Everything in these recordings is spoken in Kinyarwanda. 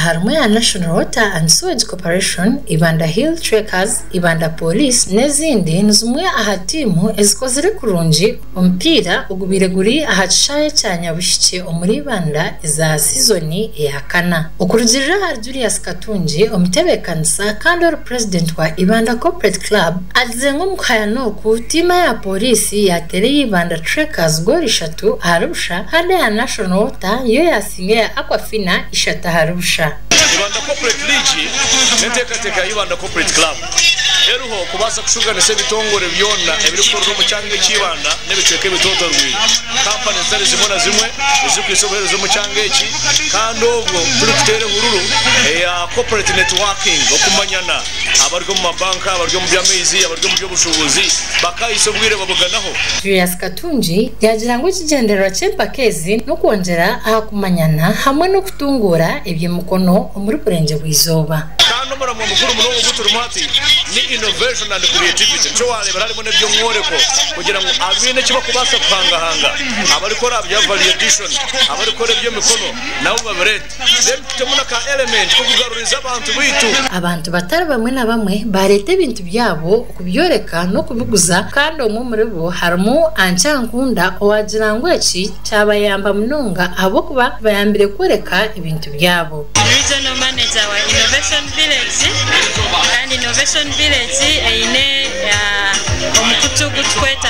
harimo ya National Water and Sewage Corporation, Ibanda Hill Trackers, Ibanda Police n'izindi nzumwe ahatimu ezikozere kurungi ompira ugubireguri ahacishaye cyanya bushike omuri Ibanda za seasoni ya kana. Ukurugirira ha Julius Katunji omitebekanisa kandi ori president wa Ibanda Corporate Club azengo mukayano ku tima ya polisi ya tele Ibanda Trackers gori shatu harusha kandi ya National Water yo yasinge Aquafina ishata harusha. Ibanda Corporate League neteka Ibanda Corporate Club eruho kubasa kushugana se bitongore byonna ebirikoro mu cyange cy'Ibanda nebicweke bitotorwi company zari zimona zimwe ezikwisoberezo mu cyange eki kandi ubwo turi kutere hururu ya corporate networking okumanyana abaryo mu mabanka abaryo mu byamezi abaryo mu by'ubushobozi bakayisobwire babuganaho. Julius Katunji yagira ngo ikigendero cy'empakezi no kongera ahakumanyana hamwe no kutungura ebyemukono muri Burenge bw'izoba. Kandi mura mu mukuru muno guturumati ni innovation and creativity cyo wareba harimo nebyo mworeko kugira ngo abine kiba kubasa kuhangahanga abarikora bya validation abarikora byo mikono nabo baberete then tutemuna ka element ko kugaruriza abantu bitu abantu batari bamwe na bamwe barete ibintu byabo kubyoreka no kubiguza kandi umwe muri bo harimo Anchankunda owagira ngo eki cyabayamba munonga abo kuba bayambire kureka ibintu byabo. Regional manager wa Innovation Village and Innovation Village ine omukutu gutweta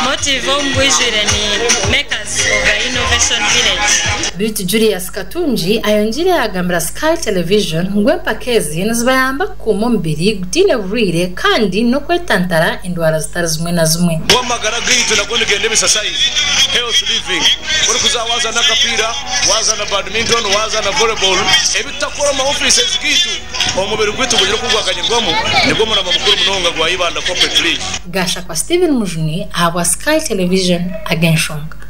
motive ombwijire ni makers of the Innovation Village. Bitu Julius Katunji ayongire agambira Sky Television ngo empakezi nizibayamba ku mombiri gutine burire kandi no kwetantara indwara zitari zimwe na zimwe. Wamagara gitu nagonde gende exercise health living uri kuzawaza na kapira waza na badminton waza na volleyball ebitakora ma offices gitu omubiri gwitu kugira kugwakanyirwamo nibwo mura mukuru munonga gwa Ibanda Corporate League. Gasha kwa Steven Mujuni, Sky Television, Agenshong.